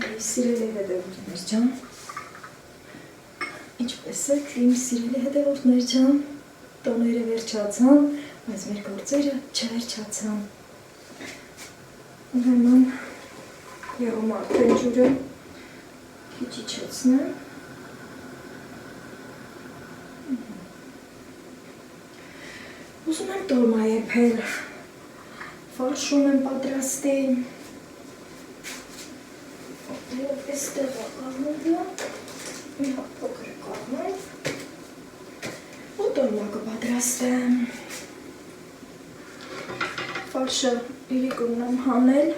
Սիրելի հետևորդներ ջան, ինչպես եք իմ սիրելի հետևորդներ ջան, տոները վերջացան, բայց մեր գործերը չվերջացան։ Ուրեմն եղում արդեն ջուրը քիչ իջեցնեմ։ Ուզում եմ տոլմա եփել, ֆարշում եմ պատրաստի։ Եվ այստեղ առնուղը, մի հատ փոքր կառնեմ, ու տոլմա կպատրաստեմ։ Ֆարշը իրիկ ունեմ հանել,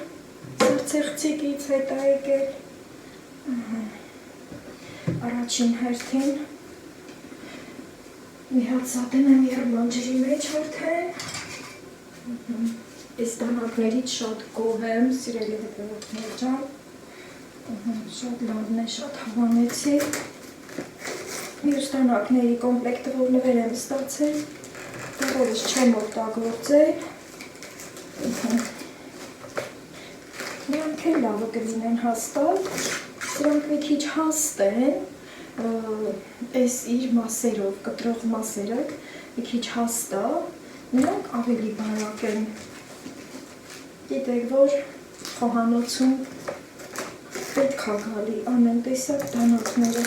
սրցեղցիկից հետ է եկել։ Առաջին հերթին մի հատ սատեմ եմ երման ջրի մեջ արդեն։ Այս դանակներից շատ գոհ եմ, սիրելի հետևորդներ ջան։ Շատ լավն է, շատ հավանեցի։ Մյուս դանակների կոմպլեկտը, որ նվեր եմ ստացել, դեղորս չեմ օգտագործել։ Նրանք էլ լավը կլինեն հաստատ, սրանք մի քիչ հաստ են, այս իր մասերով, կտրող մասերը, մի քիչ հաստ է, նրանք ավելի բարակ են։ Գիտեք, որ խոհանոցում պետք է գալի ամեն տեսակ դանակները։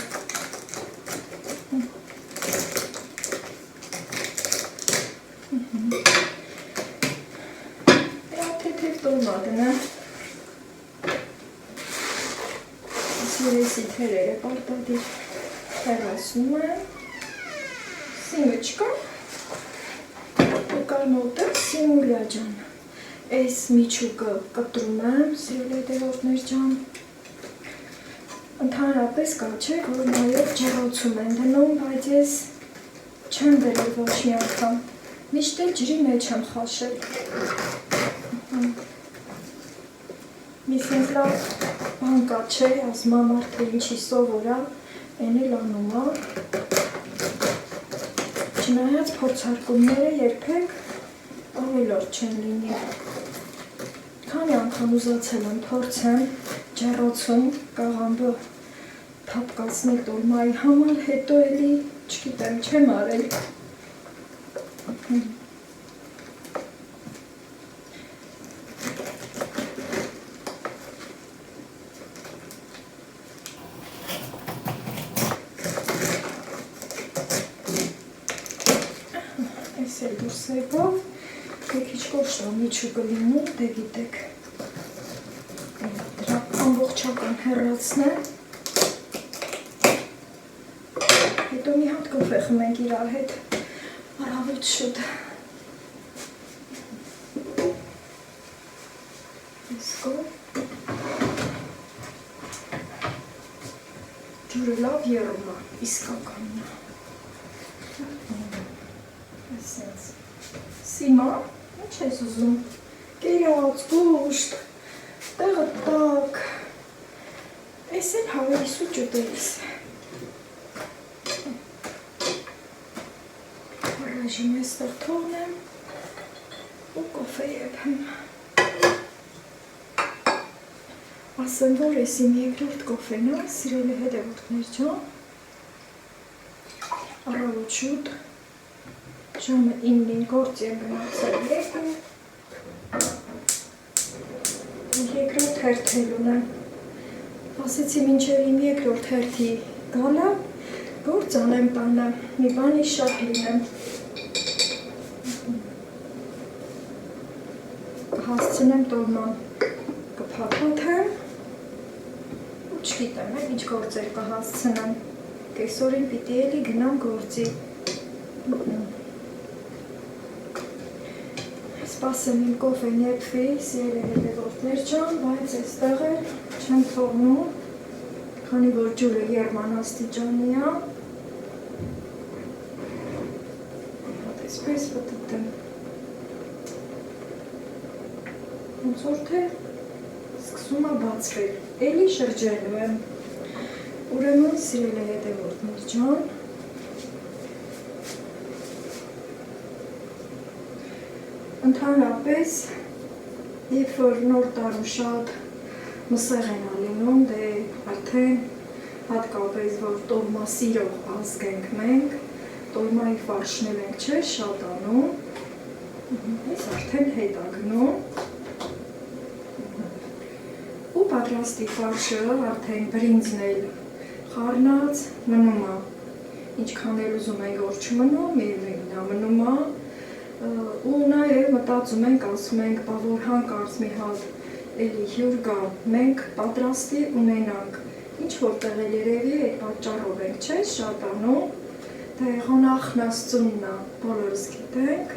Թեթև տոլմա դնեմ։ Երեսի թերերը պարտադիր հեռացնում եմ, սիմը չկա, կար մոտը Սիմուլիա ջան, այս միջուկը կտրում եմ, սիրելի հետևորդներ ջան, ընդհանրապես կարծեք, որ նաև ջեռոցում են դնում, բայց ես չեմ դրել ոչ մի անգամ, միշտ էլ ջրի մեջ եմ խաշել, մի սենց լավ բան կա չէ, ասում մարդը ինչի սովորա, են էլ անում է, չնայած փորձարկումները երբեք ավելորդ չեն լինի, քանի անգամ ուզացել եմ փորձեմ ջեռոցում կաղամբը թափկացնել տոլմայի համար, հետո էլի չգիտեմ, չեմ արել։ Այս էլ դուրս եկավ, մի քիչ կոշտ միջուկը լինում, դե գիտեք, դրա ամբողջական հեռացնեմ, հետո մի հատ կոֆե խմենք իրար հետ, առավոտ շուտ։ Իսկո, ջուրը լավ եռում է, իսկականն է։ Սիմա, ինչ ես ուզում, կերած, գուշտ, տեղը տակ, այս էլ հավերիս ու ճուտերիս է։ Ռեժիմ եստեղ թողնեմ ու կոֆե եփեմ։ Ասեմ, որ ես իմ երկրորդ կոֆեն է, սիրելի հետևորդներ ջան, առավոտ շուտ, ժամը 9-ին գործ եմ գնացել երկու, երկրորդ հերթել ունեմ, ասեցի մինչև իմ երկրորդ հերթի գալը, գործ անեմ տանը, մի բանի շատ լինեմ, կհասցնեմ տոլման կփաթաթեմ, ու չգիտեմ, ինչ գործեր կհասցնեմ, կեսօրին պիտի էլի գնամ գործի, Սպասեմ իմ կոֆեն եփվի, սիրելի հետևորդներ ջան, բայց այստեղ էլ չեմ թողնում, քանի որ ջուրը երման աստիճանի է, այսպես պտտեմ, ոնց որ թե սկսում է բացվել, էլի շրջելու եմ, ուրեմն սիրելի հետևորդներ ջան, Ընդհանրապես, երբ որ նոր տարում շատ մսեղ են լինում, դե արդեն հատկապես որ տորմա սիրող ազգ ենք մենք, տորմայի ֆարշն ենք չէ շատ անում, այս արդեն հետ է գնում, ու պատրաստի ֆարշը արդեն բրինձն էլ խառնած մնում է, ինչքան էլ ուզում ենք որ չմնում, միևնույնն է մնում է, ու նաև մտածում ենք, ասում ենք, բա որ հանկարծ մի հատ էլի հյուր գա, մենք պատրաստի ունենանք, ինչ որտեղ էլ երևի այդ պատճառով ենք, չէ, շատ անում, թե հոնախն Աստծունն է, բոլորս գիտենք,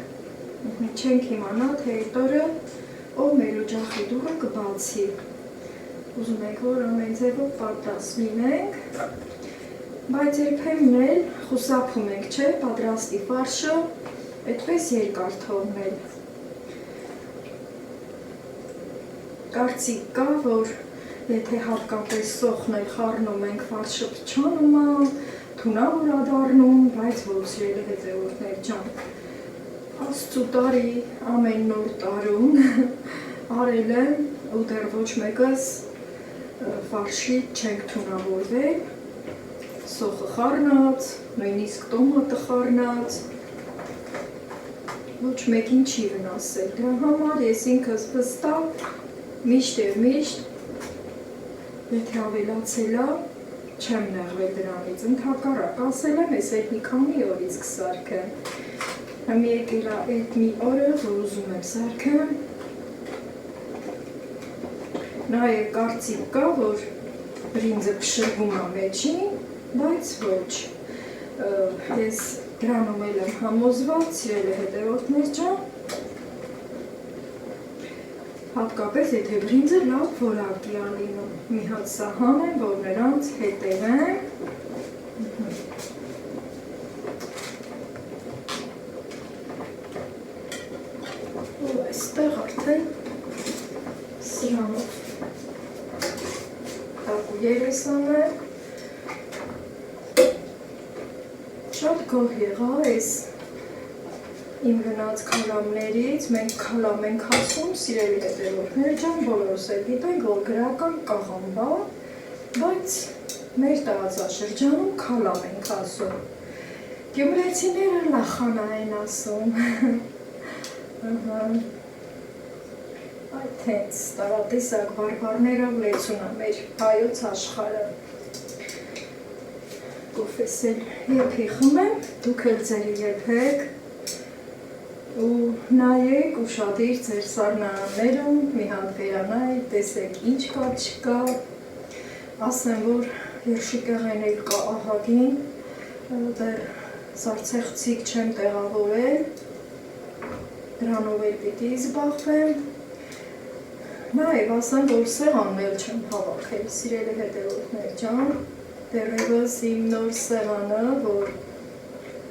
չենք իմանա, թե այդ օրը ով մեր օջախի դուռը կբացի, ուզում ենք, որ ամեն ձևով պատրաստ լինենք, բայց երբեմն էլ խուսափում ենք, չէ, պատրաստի ֆարշը, այդպես երկար թողնել, կարծիք կա, որ եթե հատկապես սոխն էլ խառնում ենք ֆարշը փչանում է, թունավոր է դառնում, բայց որ սիրելի հետևորդներ ջան, Աստծու տարի ամեն նոր տարում արել եմ ու դեռ ոչ մեկս ֆարշի չենք թունավորվել, սոխը խառնած, նույնիսկ տոմատը խառնած, ոչ մեկին չի վնասել, դրա համար ես ինքս վստահ միշտ և միշտ, եթե ավելացել է, չեմ նեղվել դրանից, ընդհակառակ ասել եմ, ես այդ մի քանի օրից կսարքեմ, հմ եկել է այդ մի օրը, որ ուզում եմ սարքեմ, նաև կարծիք կա, որ բրինձը փշրվում է մեջին, բայց ոչ, ես դրանում էլ եմ համոզված, սիրելի հետևորդներ ջան, հատկապես եթե բրինձը լավ որակի է լինում, մի հատ սահան եմ, որ նրանց հետևեմ, ու այստեղ արդեն սրանով տակու երեսան է, շատ գոհ եղա այս իմ գնաց քալամներից, մենք քալամ ենք ասում, սիրելի հետևորդներ ջան, բոլորս էլ գիտենք, որ գրական կաղամբ է, բայց մեր տարածաշրջանում քալամ ենք ասում, գյումրեցիները լախանա են ասում, այդ հենց տարատեսակ բարբարներով լեցուն է մեր հայոց աշխարհը, կոֆես էլ եփի խմեմ, դուք էլ ձեր եփեք, ու նայեք ուշադիր ձեր սառնարաններում, մի հատ վերանայեք, տեսեք ինչ կա, չկա, ասեմ, որ երշիկեղեն էլ կա ահագին, դեռ սառցեխցիկ չեմ տեղավորել, դրանով էլ պիտի զբաղվեմ, նաև ասեմ, որ սեղանն էլ չեմ հավաքել, սիրելի հետևորդներ ջան, դեռևս իմ նոր սեղանը, որ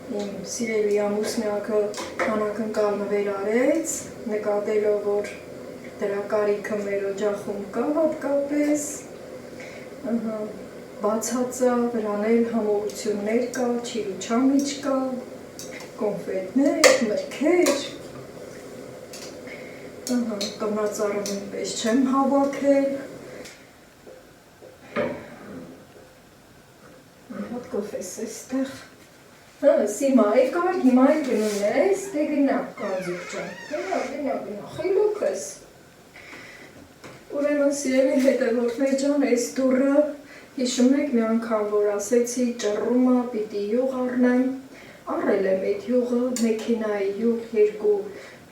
իմ սիրելի ամուսնյակը անակնկալ նվեր արեց, նկատելով, որ դրա կարիքը մեր օջախում կա հատկապես, բացած է, վրան էլ համողություններ կա, չիրուչամիջ կա, կոնֆետներ, մրգեր, տոնածառը նույնպես չեմ հավաքել, հատ կոֆես էստեղ, Սիմա եկար, հիմա էլ գնում ես, դե գնա, կազիկ ջան, գնա, խիլուք ես, ուրեմն սիրելի հետևորդներ ջան, այս դուռը, հիշում եք մի անգամ, որ ասեցի ճռռումը պիտի յուղ առնեմ, առել եմ այդ յուղը, մեքենայի յուղ, երկու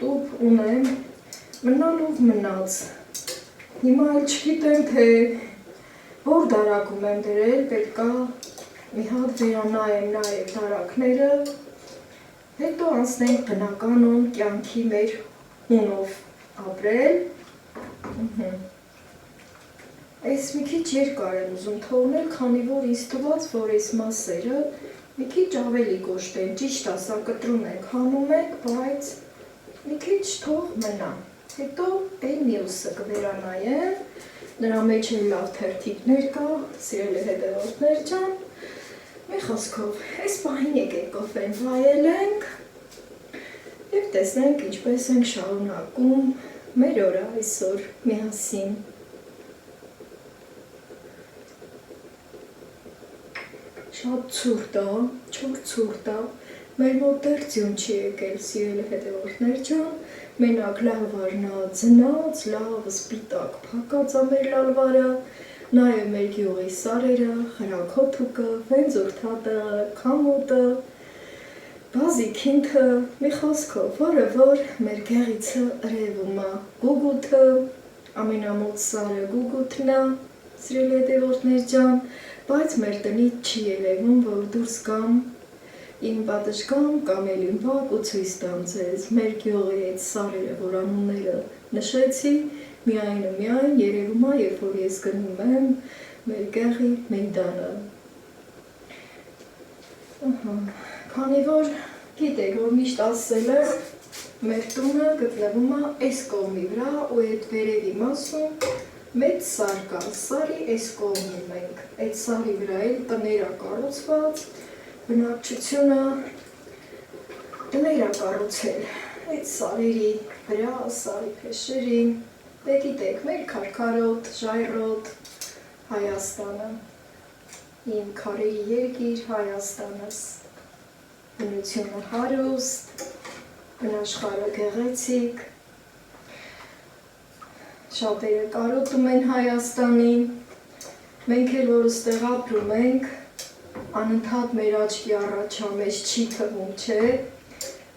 տուփ ունեմ, մնալով մնաց, հիմա էլ չգիտեմ, թե որ դարակում եմ դրել, պետք է մի հատ վերանայեմ նաև դարակները, հետո անցնենք բնականon կյանքի մեր հունով ապրել, այս մի քիչ երկար եմ ուզում թողնել, քանի որ ինձ թվաց, որ այս մասերը մի քիչ ավելի կոշտ են, ճիշտ ասա կտրում ենք, հանում ենք, բայց մի քիչ թող մնա, հետո այն մյուսը կվերանայեմ, նրա մեջ էլ լավ թերթիկներ կա, սիրելի հետևորդներ ջան, մի խոսքով, այս պահին եկեք կոֆեն վայելենք և տեսնենք ինչպես ենք շարունակում մեր օրը այսօր միասին։ Շատ ցուրտ է, չոր ցուրտ է, մեր մոտ դեռ ձյուն չի եկել, սիրելի հետևորդներ ջան, մենակ լալվարն է ձնած, լավ սպիտակ փակած է մեր լալվարը, նաև մեր գյուղի սարերը, խրաքոթուկը, վենձորթատը, քամուտը, բազիկինթը, մի խոսքով, որը որ մեր գեղիցը ռևում է, գուգութը, ամենամոտ սարը գուգութն է, սիրելի հետևորդներ ջան, բայց մեր տնից չի ելևում, որ դուրս գամ, իմ պատշգամ կամ էլ իմ բակ ու ցույց տամ ձեզ մեր գյուղի այդ սարերը, որ անունները նշեցի, միայն երևում է, երբ որ ես գնում եմ մեր գեղի մեյդանը։ Քանի որ գիտեք, որ միշտ ասել է, մեր տունը գտնվում է այս կողմի վրա ու այդ վերևի մասում մեծ սար կա, սարի այս կողմում ենք, այդ սարի վրա էլ տներ է կառուցված, բնակչությունը տներ է կառուցել, այդ սարերի վրա, սարի փեշերի, դե գիտեք, մեր քարքարոտ, ժայռոտ Հայաստանը, իմ քարերի երկիր Հայաստանս, բնությունը հարուստ, բնաշխարհը գեղեցիկ, շատերը կարոտում են Հայաստանին, մենք էլ որ ստեղ ապրում ենք, անընդհատ մեր աչքի առաջա մեզ չի թվում, չէ,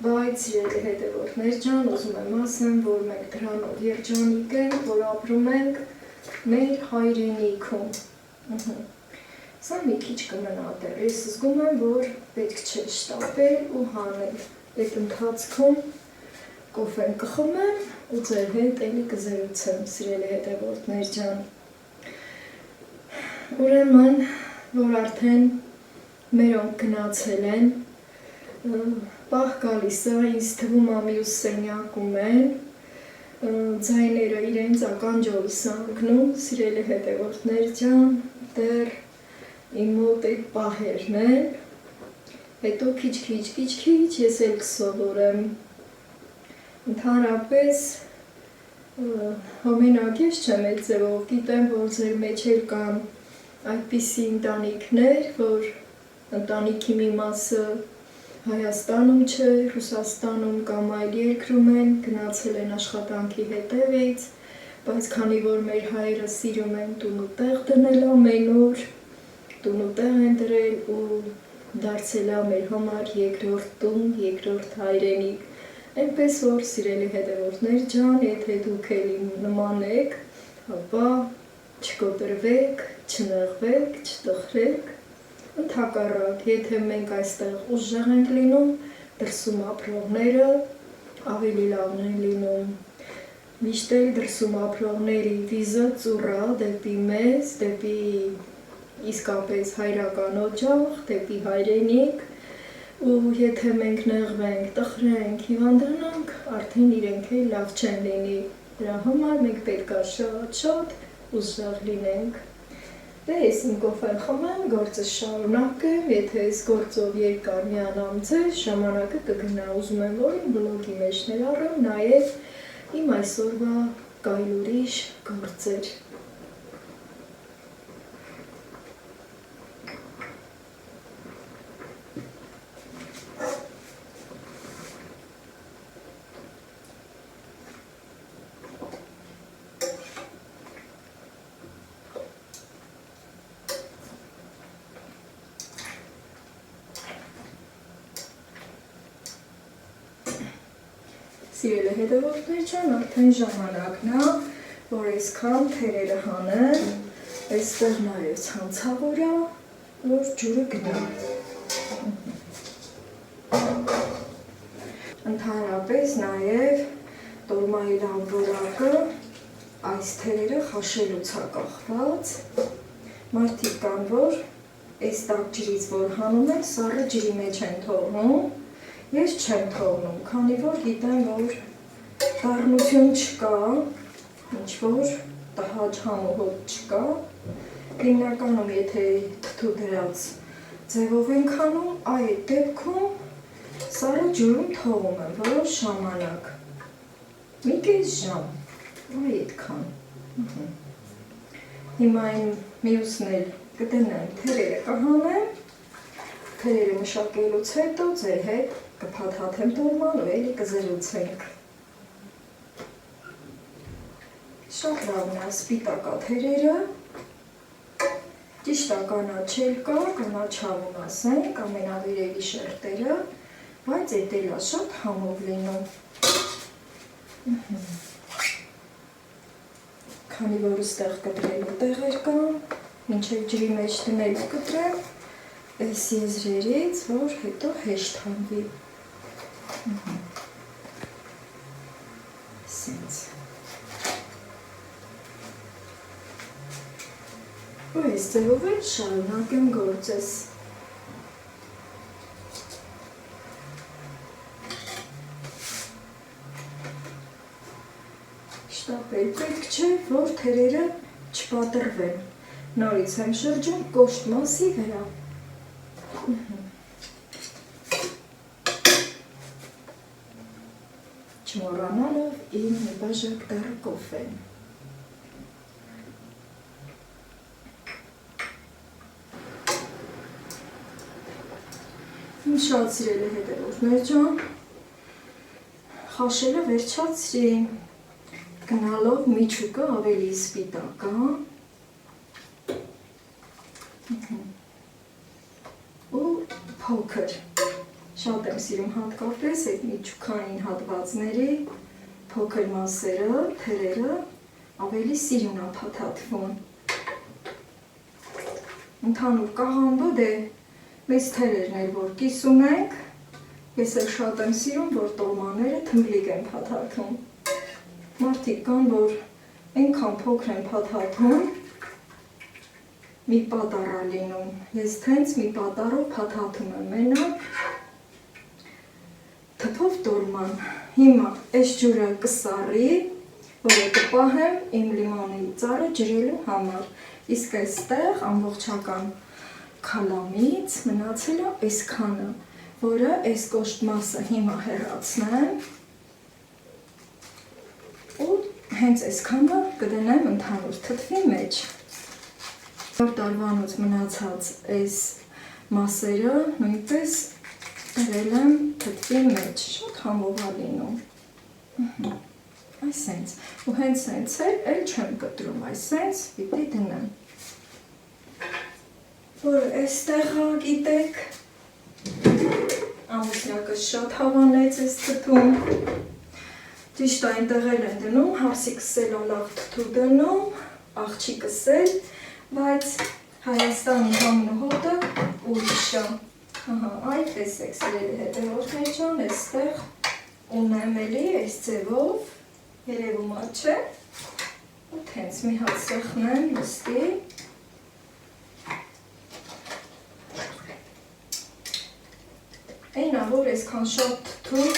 բայց սիրելի հետևորդներ ջան, ուզում եմ ասեմ, որ մենք դրանով երջանիկ ենք, որ ապրում ենք մեր հայրենիքում։ Սա մի քիչ կմնա դեռ, ես զգում եմ, որ պետք չէ շտապել ու հանել, այդ ընթացքում կոֆեն կխմեմ ու ձեր հետ էլի կզրուցեմ, սիրելի հետևորդներ ջան։ Ուրեմն, որ արդեն մերոնք գնացել են, պահ գալիս է, ինձ թվում է մյուս սենյակում են, ձայները իրենց ականջովս անկնում, սիրելի հետևորդներ ջան, դեռ իմ մոտ այդ պահերն են, հետո քիչ ես էլ կսովորեմ, ընդհանրապես հոմենակ ես չեմ այդ ձևով, գիտեմ, որ ձեր մեջ էլ կան այդպիսի ընտանիքներ, որ ընտանիքի մի մասը Հայաստանում չէ, Ռուսաստանում կամ այլ երկրում են, գնացել են աշխատանքի հետևից, բայց քանի որ մեր հայերը սիրում են տուն ու տեղ դնել ամեն օր, տուն ու տեղ են դրել ու դարձել է մեր համար երկրորդ տուն, երկրորդ հայրենիք, այնպես որ սիրելի հետևորդներ ջան, եթե դուք էլ իմ նման եք, ապա չկոտրվեք, չնեղվեք, չտխրեք, ընդհակառակ, եթե մենք այստեղ ուժեղ ենք լինում, դրսում ապրողները ավելի լավն են լինում, միշտ էլ դրսում ապրողների վիզը ծուռա դեպի մեզ, դեպի իսկապես հայրական օջախ, դեպի հայրենիք, ու եթե մենք նեղվենք, տխրենք, հիվանդանանք, արդեն իրենք էլ լավ չեն լինի, դրա համար մենք պետք է շատ ուժեղ լինենք։ Դե ես իմ կոֆեն խմեմ, գործը շարունակեմ, եթե ես գործով երկար միանամ ձեզ, ժամանակը կգնա, ուզում եմ, որ իմ բլոգի մեջ ներառեմ նաև իմ այսօրվա կայլուրիշ գործեր։ Սիրելի հետևորդներ ջան, արդեն ժամանակն է, որ այսքան թերերը հանեմ, այստեղ նաև ցանցավոր է, որ ջուրը գնա։ Ընդհանրապես նաև տոլմայի լավ որակը այս թերերը խաշելուց է կախված։ Մարդիկ կան, որ այս տաք ջրից որ հանում են, սառը ջրի մեջ են թողնում։ Ես չեմ թողնում, քանի որ գիտեմ, որ դառնություն չկա, ինչ-որ տհաճ համոհոտ չկա, հիմնականում եթե թթու դրած ձևով ենք անում, այդ դեպքում սառը ջուրում թողում եմ որոշ ժամանակ, մի կես ժամ, այդքան։ Հիմա իմ մյուսն էլ կդնեմ, թերերը կհանեմ, թերերը մշակելուց հետո ձեր հետ կփաթաթեմ տոլման ու էլի կզրուցենք։ Շատ լավն է սպիտակա թերերը, ճիշտ է կանաչել կա, կանաչավուն ասենք, ամենավերևի շերտերը, բայց էդ էլ է շատ համով լինում։ Քանի որ ստեղ կտրելու տեղեր կան, մինչև ջրի մեջ դնելու կտրեմ, այս եզրերից, որ հետո հեշտ հանվի։ Սենց։ Ու այս ձևով էլ շարունակեմ գործես։ Շտապել պետք չէ, որ թերերը չպատրվեն։ Նորից եմ շրջում կոշտ մասի վրա։ Չմոռանալով իմ մի բաժակ դառը կոֆեն։ Իմ շատ սիրելի հետևորդներ ջան, խաշելը վերջացրի, գնալով միջուկը ավելի սպիտակ է, ու փոքր, շատ եմ սիրում հատկապես այդ միջուկային հատվածների փոքր մասերը, թերերը ավելի սիրուն է փաթաթվում։ Ընդհանուր կաղամբը դե մեծ թերերն էլ որ կիսում ենք, ես էլ շատ եմ սիրում, որ տոլմաները թմբլիկ են փաթաթում։ Մարդիկ կան, որ այնքան փոքր են փաթաթում, մի պատառ է լինում, ես թենց մի պատառով փաթաթում եմ մենակ թփով տոլման, հիմա այս ջուրը կսառի, որը կպահեմ իմ լիմոնի ծառը ջրելու համար, իսկ այստեղ ամբողջական քալամից մնացել է այսքանը, որը այս կոշտ մասը հիմա հեռացնեմ, ու հենց այսքանը կդնեմ ընդհանուր թթվի մեջ։ Նոր տարվանոց մնացած այս մասերը նույնպես դրել եմ թթվի մեջ, շատ համով է լինում։ Այսենց, ու հենց սենց էլ չեմ կտրում, այսենց պիտի դնեմ։ Որ այստեղ գիտեք, ամուսնյակս շատ հավանեց այս թթում, ճիշտ այնտեղ էլ են դնում, հարսիկս էլ լավ թթու դնում, աղջիկս էլ, բայց Հայաստանի համն ու հոտը ուրիշ է։ Այդ տեսեք սիրելի հետևորդներ ջան, այստեղ ունեմ էլի այս ձևով, երևում է չէ, ու թենց մի հատ սեղմեմ լստի։ Այնա, որ այսքան շատ թթու,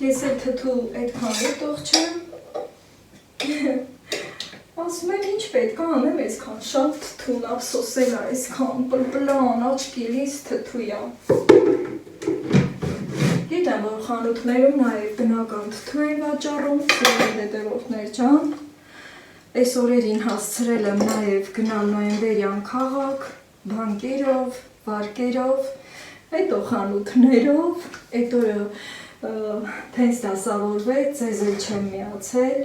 ես էլ թթու այդքան ուտող չեմ, ասում եմ ինչ պետք է անեմ այսքան շատ թթուն, ափսոսել է այսքան պլպլան, աչքիլիս թթու է։ Գիտեմ, որ խանութներում նաև բնական թթու են վաճառում, սիրելի հետևորդներ ջան, այս օրերին հասցրել եմ նաև գնալ նոյեմբերյան քաղաք, բանկերով, վարկերով, հետո խանութներով, այդ օրը թենց դասավորվեց, ձեզ էլ չեմ միացել,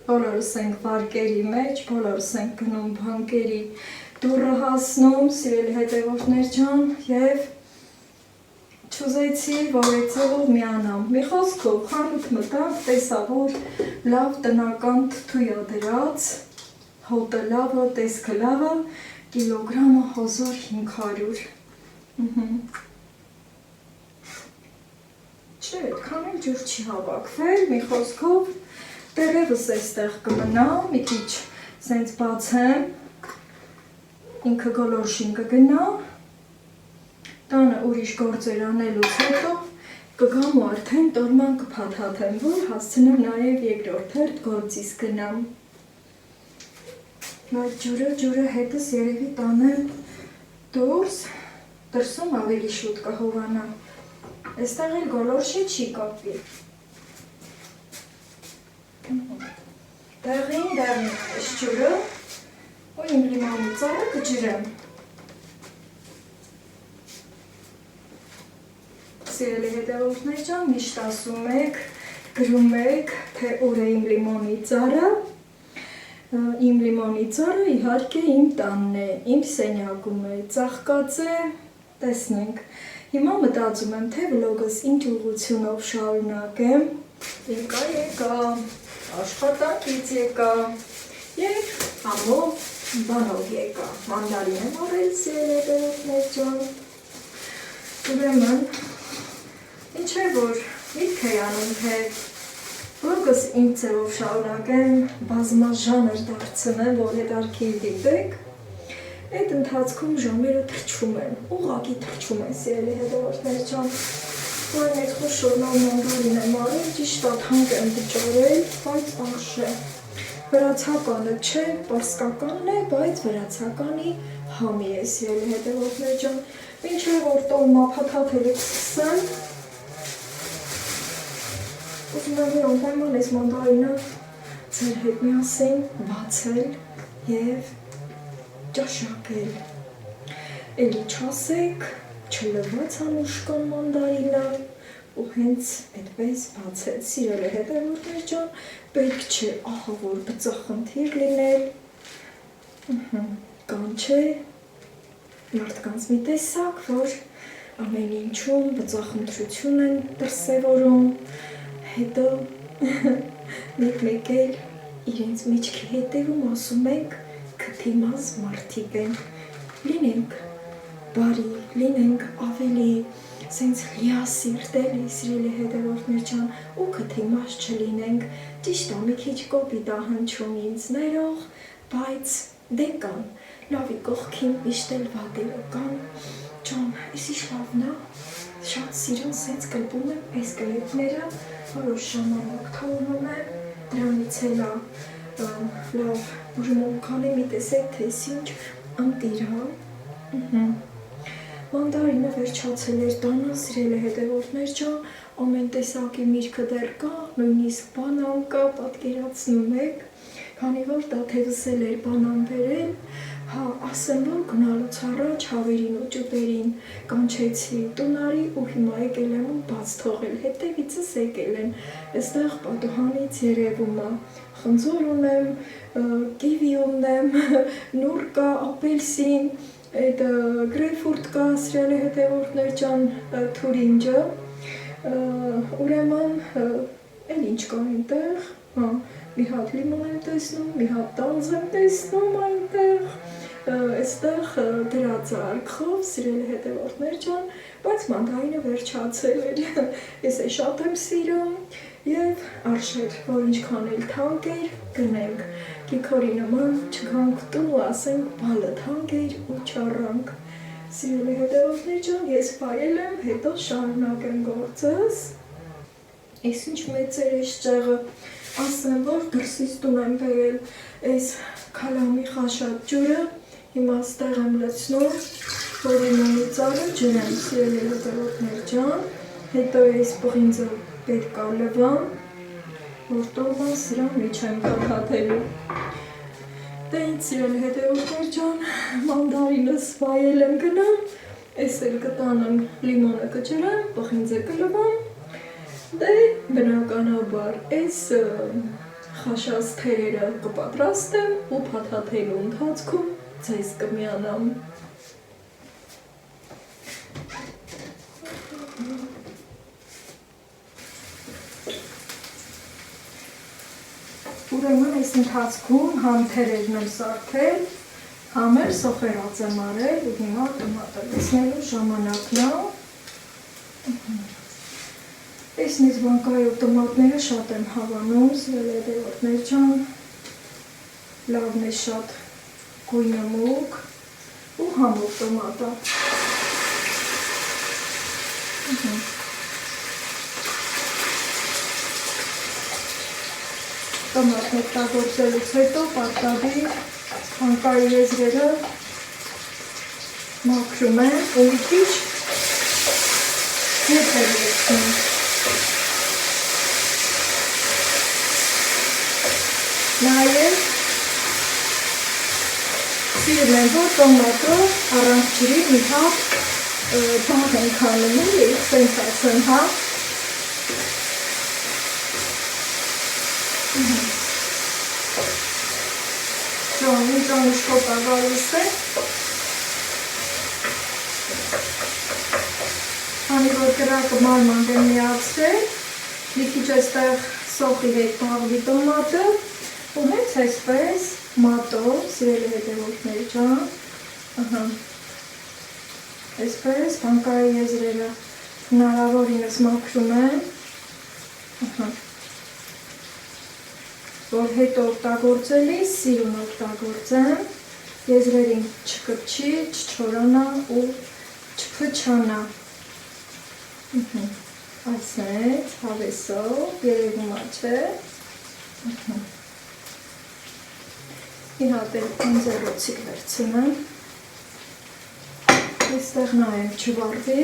բոլորս ենք վարկերի մեջ, բոլորս ենք գնում բանկերի դուռը հասնում, սիրելի հետևորդներ ջան, և չուզեցի, որ այդ ձևով միանամ։ Մի խոսքով խանութ մտավ, տեսա, որ լավ տնական թթու է դրած, հոտը լավ է, տեսքը լավ է, կիլոգրամը 1500։ Չէ, այդքան էլ ջուր չի հավաքվել, մի խոսքով դեռևս այստեղ կմնա, մի քիչ սենց բացեմ, ինքը գոլորշին կգնա, տանը ուրիշ գործեր անելուց հետո կգամ ու արդեն տոլման կփաթաթեմ, որ հասցնեմ նաև երկրորդ հերթ գործիս գնամ։ Այդ ջուրը հետս երևի տանեմ դուրս, դրսում ավելի շուտ կհովանա։ Այստեղ էլ գոլորշի չի կապվի։ Դեղին այս ջուրը ու իմ լիմոնի ծառը կջրեմ։ սիրելի հետևորդներ ջան, միշտ ասում եք, գրում եք, թե ուր է իմ լիմոնի ծառը։ Իմ լիմոնի ծառը իհարկե իմ տանն է, իմ սենյակում է, ծաղկած է, տեսնենք։ Հիմա մտածում եմ, թե վլոգս ինչ ուղղությունով շարունակեմ։ Եկա, աշխատանքից եկա և ամոթ բանով եկա, մանդարին եմ առել սիրելի հետևորդներ ջան։ Ուրեմն, ինչ է որ միտք է անում, թե վլոգս իմ ձևով շարունակեմ, բազմաժանր դարձնեմ, որ հետարքի դիտեք։ Այդ ընթացքում ժամերը թրջում են, ուղղակի թրջում են սիրելի հետևորդներ ջան։ Որ մեծ խոշոր մանդարին եմ արել, ճիշտ թանկ եմ վճարել, բայց արժե։ Վրացականը չէ, պարսկականն է, բայց վրացականի համի է սիրելի հետևորդներ ջան։ Մինչև որ տոլմա փաթաթել եք սկսեմ, ուզում եմ որ անպայման այս մանդարինը ձեր հետ միասին բացել և ճաշակել։ Էլի չասեք, չլվաց անուշկան մանդարինը ու հենց այդպես բացել սիրելի հետևորդներ ջան, պետք չէ ահա որ բծախնդիր լինել, կան չէ, մարդկանց մի տեսակ, որ ամեն ինչում բծախնդրություն են դրսևորում, հետո մեկ էլ իրենց մեջքի հետևում ասում ենք քթիմազ մարդիկ են, լինենք բարի, լինենք ավելի սենց լիասիրտելի սիրելի հետևորդներ ջան ու քթիմազ չլինենք, ճիշտ է մի քիչ կոպիտ է հնչում ինձ ներող, բայց դե կան, լավի կողքին միշտ էլ վատերը կան, ջան, էս ինչ լավն է, շատ սիրուն սենց կլպում եմ այս կլիպները, որոշ ժամանակ թողնում եմ, դրանից էլ է լավ, ուժում քանի մի տեսեք, թե ինչ ընտիր է, մանդարինը վերջացել էր տանը, սիրելի հետևորդներ ջան, ամեն տեսակի միրգը դեռ կա, նույնիսկ բանան կա, պատկերացնում եք, քանի որ դաթևսել էր բանան բերել, հա, ասեմ որ գնալուց առաջ հավերին ու ճուտերին կանչեցի տունարի ու հիմա եկել եմ ու բաց թողել, հետևիցս եկել են, այստեղ պատուհանից երևում է, խնձոր ունեմ, կիվի ունեմ, նուռ կա, ապելսին, այդ գրեյփֆրուտ կա, սիրելի հետևորդներ ջան, թուրինջը, ուրեմն, էլ ինչ կա այնտեղ, մի հատ լիմոն եմ տեսնում, մի հատ տանձ եմ տեսնում այնտեղ, այստեղ դրած է արկղով, սիրելի հետևորդներ ջան, բայց մանդարինը վերջացել էր, ես է շատ եմ սիրում և արժեր, որ ինչքան էլ թանկ էր, գնենք, գիքորի նման չգանք տուն ու ասենք բալը թանկ էր ու չառանք, սիրելի հետևորդներ ջան, ես վայել եմ, հետո շարունակեմ գործս, ես ինչ մեծ էր այս ճեղը, ասեմ որ դրսից տուն եմ բերել այս քալամի խաշած ջուրը, հիմա ստեղ եմ լցնում, որ լիմոնի ծառը ջրեմ սիրելի հետևորդներ ջան, հետո այս պղինձը պետք է լվամ, որ տոլման սրան մեջ եմ կաթաթելու։ Դե ինձ սիրելի հետևորդներ ջան, մանդարինս վայել եմ գնամ, այս էլ կտանեմ լիմոնը կջրեմ, պղինձը կլվամ, դե բնականաբար այս խաշած թերերը կպատրաստեմ ու փաթաթելու ընթացքում ձեզ կմիանամ։ Ուրեմն այս ընթացքում համ թերերն եմ սարքել, համ էլ սոխերած եմ արել ու հիմա տոմատը լցնելու ժամանակն է։ Այսնից բանկայով տոմատները շատ եմ հավանում, սիրելի հետևորդներ ջան, լավն է շատ գույնը մուգ ու համով տոմատը։ Տոմատն օգտագործելուց հետո պարտադիր բանկայի եզրերը մաքրում եմ ու մի քիչ հետ եմ լցնում։ Նաև սիրում եմ, որ տոմատը առանց ջրի մի հատ բաղ ենք անում էլի, սենց ասեմ, հա։ Ինչ շոտ աղալիս է։ Հանի որ կրակը մարման դեմ միացրել, մի քիչ այստեղ սոխի հետ բաղվի տոմատը, ու հենց այսպես մատով, սիրելի հետևորդներ ջան, այսպես բանկայի եզրերը հնարավորինս մաքրում եմ, որ հետո օգտագործելիս սիրուն օգտագործեմ, եզրերին չկպչի, չչորանա ու չփչանա։ Այսպես, հավեսով, երևում է, մի հատ էլ ընձեռոցիկ վերցնեմ, այստեղ նայեմ չվարվի,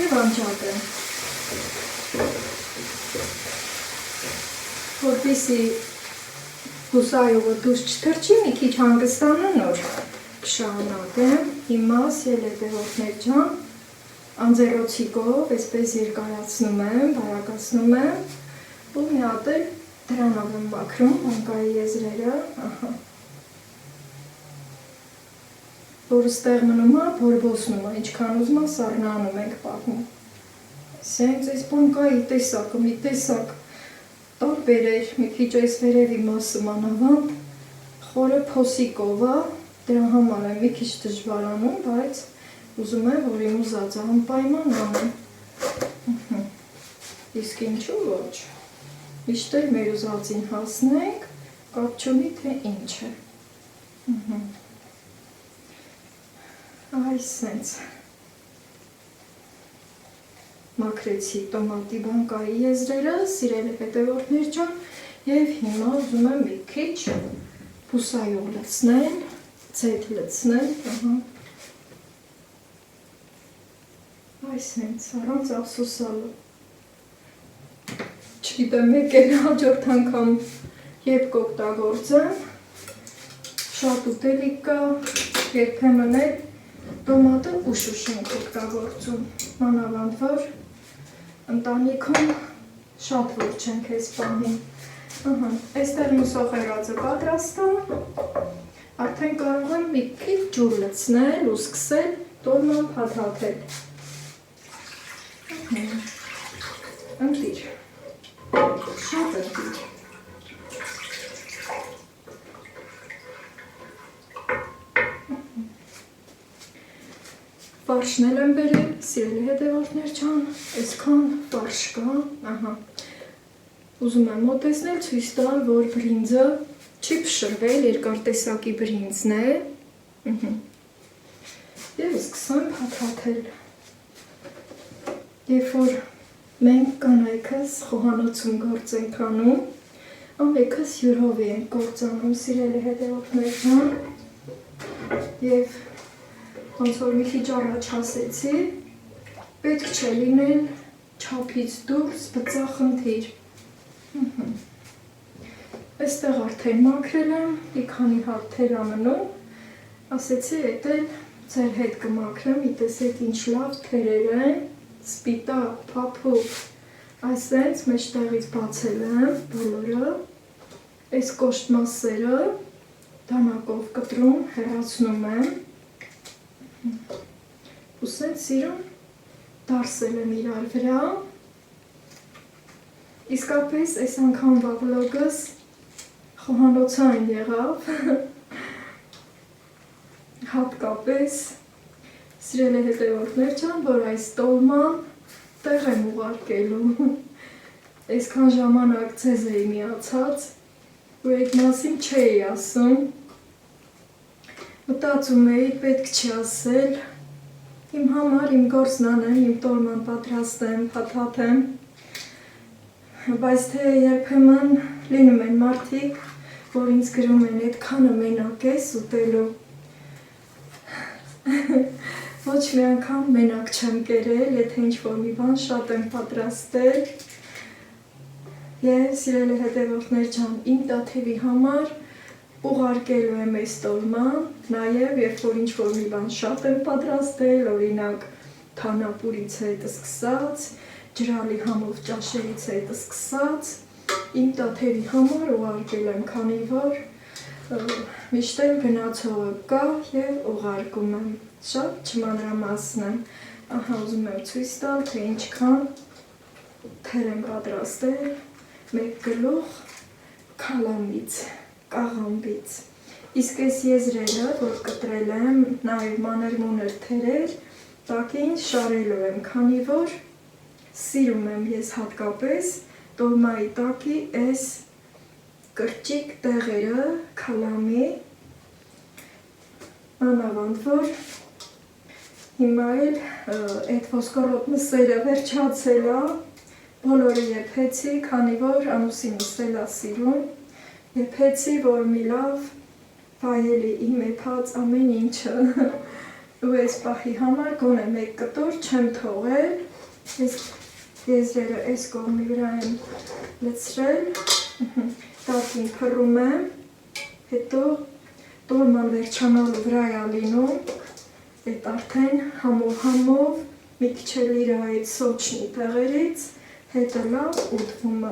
և անջատեմ, որպեսզի հուսայովը դուրս չթռչի, մի քիչ հանգստանա նոր կշարունակեմ, հիմա սիրելի ջան, անձեռոցիկով այսպես երկարացնում եմ, բարակացնում եմ, ու մի հատ էլ դրանով եմ մաքրում բանկայի եզրերը, որ ստեղ մնում է, բորբոսնում է, ինչքան ուզում է սառնանում ենք պահում։ Սենց այս բանկայի տեսակը, մի տեսակ տարբեր էր, մի քիչ այս վերևի մասը մանավանդ, խորը փոսիկով է, դրա համար եմ մի քիչ դժվարանում, բայց ուզում եմ, որ իմ ուզածը անպայման անեմ։ Իսկ ինչու ոչ, միշտ էլ մեր ուզածին հասնենք, կապ չունի, թե ինչ է։ Այս սենց մաքրեցի տոմատի բանկայի եզրերը, սիրելի հետևորդներ ջան, և հիմա ուզում եմ մի քիչ բուսայով լցնել, ցեթ լցնել, այս սենց առանց ափսոսալու։ Չգիտեմ, մեկ էլ հաջորդ անգամ երբ կօգտագործեմ, շատ ուտելիք կա, երբեմն էլ տոմատը ուշ ենք օգտագործում, մանավանդ որ ընտանիքում շատ որ չենք այս պահին։ Այստեղ իմ սոխերածը պատրաստ է, արդեն կարող եմ մի քիչ ջուր լցնել ու սկսել տոլման փաթաթել։ Ընտիր, շատ ընտիր։ Ֆարշն էլ եմ բերել, սիրելի հետևորդներ ջան, այսքան ֆարշ կա, ուզում եմ մոտեցնել, ցույց տալ, որ բրինձը չի փշրվել, երկար տեսակի բրինձն է, և սկսեմ փաթաթել, երբ որ մենք կանայքս խոհանոցում գործ ենք անում, ամենքս յուրովի ենք գործանում, սիրելի հետևորդներ ջան, և ոնց որ մի քիչ առաջ ասեցի, պետք չէ լինել չափից դուրս բծախնդիր։ Այստեղ արդեն մաքրել եմ, մի քանի հատ թեր ամնում, ասեցի էդ էլ ձեր հետ կմաքրեմ, իտեսեք ինչ լավ թերեր են, սպիտակ, փափուկ, այսենց մեջտեղից բացել եմ բոլորը, այս կոշտ մասերը դանակով կտրում, հեռացնում եմ, ու սենց սիրուն դարսել եմ իրար վրա, իսկապես այս անգամվա վլոգս խոհանոցային եղավ, հատկապես սիրելի հետևորդներ ջան, որ այս տոլման տեղ եմ ուղարկելու, այսքան ժամանակ ձեզ էի միացած, ու այդ մասին չէի ասում, մտածում էի, պետք չի ասել, իմ համար, իմ գործն անեմ, իմ տոլման պատրաստեմ, փաթաթեմ, բայց թե երբեմն լինում են մարդիկ, որ ինձ գրում են, այդքանը մենակ ես ուտելու, ոչ մի անգամ մենակ չեմ կերել, եթե ինչ-որ մի բան շատ եմ պատրաստել, Եվ սիրելի հետևորդներ ջան, իմ տաթևի համար ուղարկելու եմ այս տոլման, նաև երբ որ ինչ-որ մի բան շատ եմ պատրաստել, օրինակ թանապուրից հետ սկսած, ջրալի համով ճաշերից հետ սկսած, իմ տաթևի համար ուղարկել եմ, քանի որ միշտ էլ գնացողը կա և ուղարկում եմ, շատ չմանրամասն եմ, ահա ուզում եմ ցույց տալ, թե ինչքան թեր եմ պատրաստել, մեկ գլուխ քալամից, կաղամբից, իսկ այս եզրերը, որ կտրել եմ, նաև մանր-մունր թերեր, տակին շարելու եմ, քանի որ սիրում եմ ես հատկապես տոլմայի տակի այս կրճիկ տեղերը քալամի, մանավանդ որ հիմա էլ այդ ոսկորոտ մսերը վերջացել է, բոլորը եփեցի, քանի որ ամուսինս էլ է սիրում, եփեցի, որ մի լավ վայելի իմ եփած ամեն ինչը, ու այս պահի համար գոնե մեկ կտոր չեմ թողել, այս եզրերը այս կողմի վրա եմ լցրել, տակին փռում եմ, հետո տոլման վերջանալու վրա է լինում, այդ արդեն համով մի քիչ էլ իր այդ սոճնի տեղերից հետը լավ ուտվում է,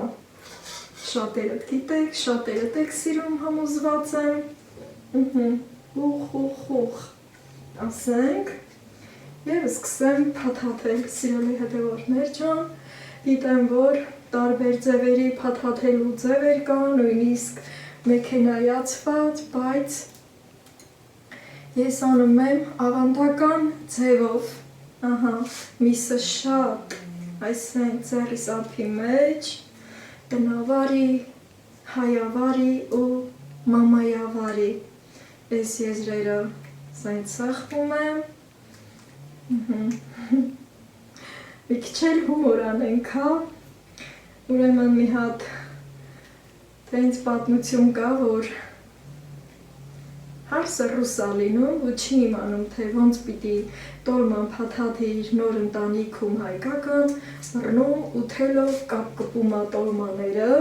շատերդ գիտեք, շատերդ եք սիրում համոզված եմ, ուխ, ասենք, և սկսեմ փաթաթել, սիրելի հետևորդներ ջան, գիտեմ, որ տարբեր ձևերի փաթաթելու ձևեր կան, նույնիսկ մեքենայացված, բայց ես անում եմ ավանդական ձևով, ահա, միսը շատ, այսենք ձեռիս ափի մեջ, տնավարի, հայավարի ու մամայավարի, այս եզրերը սենց սեղմում եմ, մի քիչ էլ հումոր անենք, հա, ուրեմն մի հատ տենց պատմություն կա, որ հարսը ռուս է լինում ու չի իմանում, թե ոնց պիտի տոլման փաթաթի իր նոր ընտանիքում հայկական, բռնում ութելով կապկպում է տոլմաները,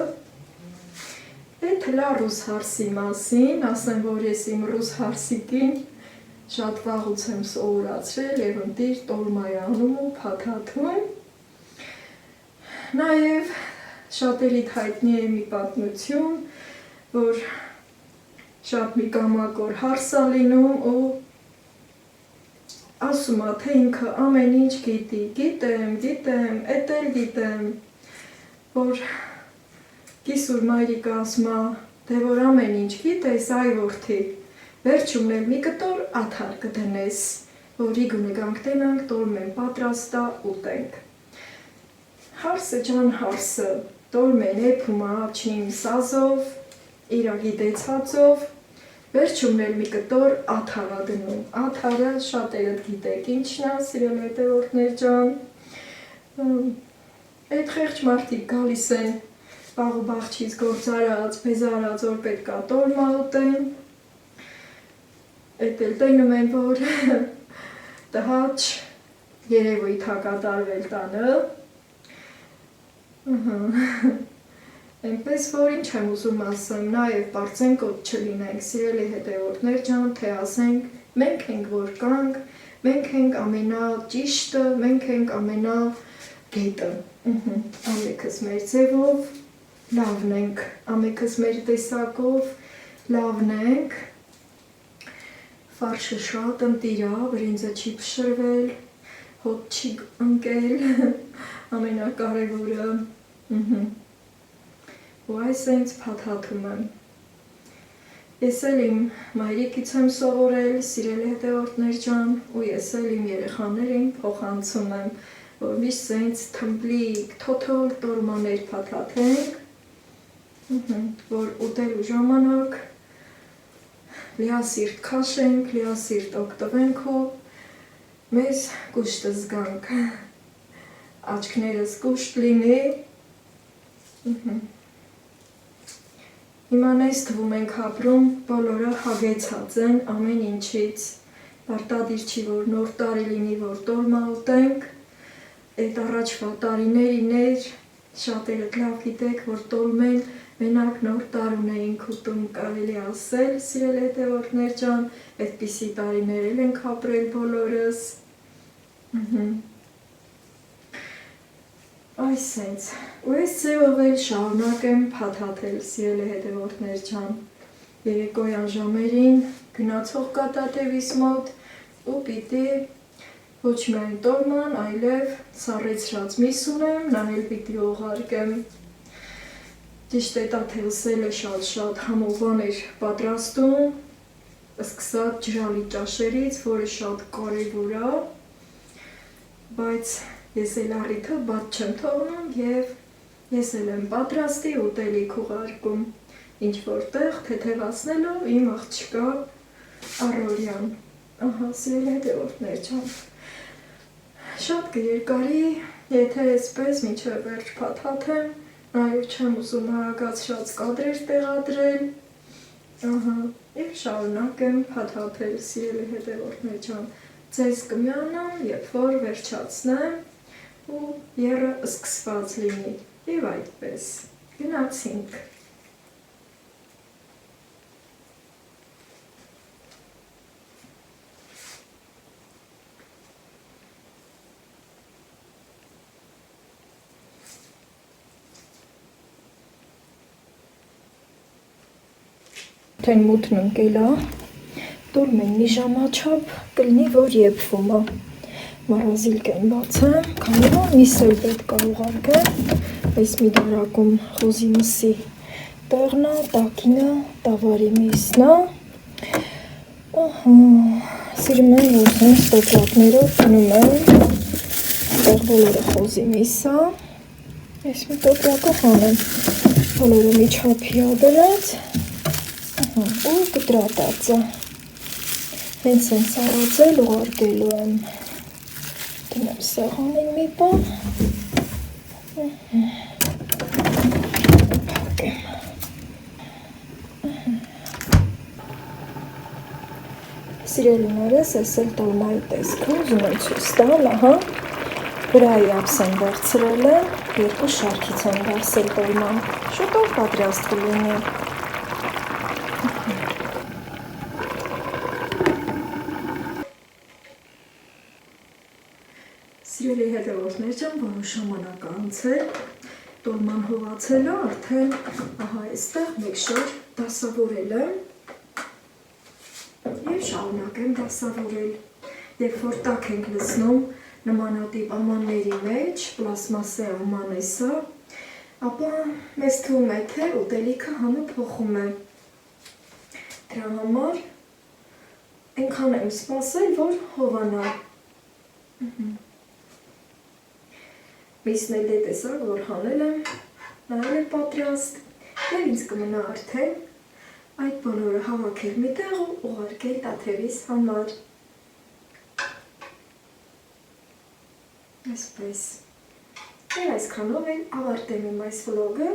էդ հլա ռուս հարսի մասին, ասեմ, որ ես իմ ռուս հարսիկին շատ վաղուց եմ սովորացրել և ընտիր տոլմա է անում ու փաթաթում, նաև շատերիդ հայտնի է մի պատմություն, որ շատ մի կամակոր հարս է լինում ու ասում է, թե ինքը ամեն ինչ գիտի, գիտեմ, էդ էլ գիտեմ, որ կիսուր մայրիկը ասում է, թե որ ամեն ինչ գիտես, այ որդի, վերջումն էլ մի կտոր աթար կդնես, որ իգունը գանք տենանք, տոլմեն պատրաստա ուտենք։ Հարսը ջան հարսը, տոլմեն էփում է աչին սազով, իրա գիտեցածով, վերջումն էլ մի կտոր աթար է դնում, աթարը շատերդ գիտեք ինչն է, սիրելի հետևորդներ ջան, այդ խեղճ մարդիկ գալիս են բաղ ու բաղչից գործարած, բեզարած, որ պետք է տոլմա ուտեն, էդ էլ տենում են, որ տհաճ երևույթ է կատարվել տանը, Այնպես որ ինչ եմ ուզում ասեմ, նաև պարծենք ոտ չլինենք, սիրելի հետևորդներ ջան, թե ասենք, մենք ենք որ կանք, մենք ենք ամենաճիշտը, մենք ենք ամենագետը, ամեքս մեր ձևով լավն ենք, ամեքս մեր տեսակով լավն ենք, ֆարշը շատ ընտիրա, բրինձը չի փշրվել, հոտ չի ընկել, ամենակարևորը, ու այս այնց փաթաթում եմ։ Ես էլ իմ մայրիկից եմ սովորել, սիրելի հետևորդներ ջան, ու ես էլ իմ երեխաներին փոխանցում եմ, որ միշտ սենց թմբլիկ, թոթոր տոլմաներ փաթաթենք, որ ուտելու ժամանակ լիասիրտ քաշենք, լիասիրտ օգտվենք ու մեզ կուշտը զգանք, աչքներս կուշտ լինի, Հիմա նես թվում ենք ապրում, բոլորը հագեցած են ամեն ինչից, պարտադիր չի, որ նոր տարի լինի, որ տոլմա ուտենք, այդ առաջվա տարիներին էր, Շատերը լավ գիտեք, որ տոլմեն մենակ նոր տարուն էինք ուտում, կարելի ասել, սիրելի հետևորդներ ջան, այդպիսի տարիներ ենք ապրել բոլորս։ Այսենց, ու այս ձևով էլ շարունակեմ փաթաթել, սիրելի հետևորդներ ջան, երեկոյան ժամերին գնացող կատատևիս մոտ ու պիտի ոչ միայն տոլման, այլև սառեցրած միս ունեմ, նա էլ պիտի ուղարկեմ։ Ճիշտ է, տաթևսելը շատ համով բաներ պատրաստում, սկսած ջրալի ճաշերից, որը շատ կարևոր է, բայց ես էլ առիթը բաց չեմ թողնում և ես էլ եմ պատրաստի ուտելիք ուղարկում, ինչ որտեղ թեթևացնելով իմ աղջկա առօրյան։ Ահա, սիրելի հետևորդներ ջան, շատ կերկարի, եթե այսպես մինչև վերջ փաթաթեմ, նաև չեմ ուզում արագացրած կադրեր տեղադրել, ահա, և շարունակեմ փաթաթել, սիրելի հետևորդներ ջան, ձեզ կմիանամ, երբ որ վերջացնեմ ու եռը սկսված լինի, և այդպես, գնացինք։ Թեն մութն ընկել է, տոլմեն մի ժամաչափ կլինի, որ եփվում է։ Մորազիլկեն բացեմ, քանի որ միսել պետք է ուղարկեմ, այս մի դարակում խոզի մսի տեղն է, տակինը, տավարի միսն է։ Ահա, սիրում եմ ուսնում ստոպրակներով գնում եմ, տեղ բոլորը խոզի միս է, այս մի տոպրակը խանեմ, բոլորը մի չափի է դրած, ու կտրատած է, հենց են սառացել ուղարկելու եմ։ Դնեմ սեղանին մի բան, փակեմ։ Սիրելիներս, ես էլ տոլմայի տեսքը ուզում եմ ցույց տալ, ահա, վրայի ափսեն վերցրել եմ, երկու շարքից եմ դասել տոլման, շուտով պատրաստ կլինի։ Սիրելի հետևորդներ ջան, որոշ ժամանակ անցել, տոլման հովացել է, արդեն ահա այստեղ մեկ շար դասավորել եմ և շարունակեմ դասավորել, երբ որ տաք ենք լցնում նմանատիպ ամանների մեջ, պլաստմասե աման է սա, ապա մեզ թվում է, թե ուտելիքը համը փոխում է, դրա համար այնքան եմ սպասել, որ հովանա։ Միսն էլ տեսակ, որ հանել եմ, նայել է պատրաստ, և ինձ կմնա արդեն այդ բոլորը հավաքել մի տեղ ու ուղարկել տաթևիս համար։ Այսպես։ Եվ այսքանով էլ ավարտեմ իմ այս վլոգը,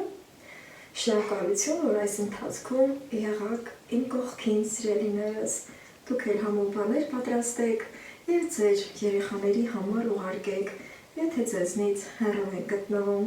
շնորհակալություն, որ այս ընթացքում եղաք իմ կողքին, սիրելիներս, դուք էլ համով բաներ պատրաստեք և ձեր երեխաների համար ուղարկեք, եթե ձեզնից հեռու են գտնվում։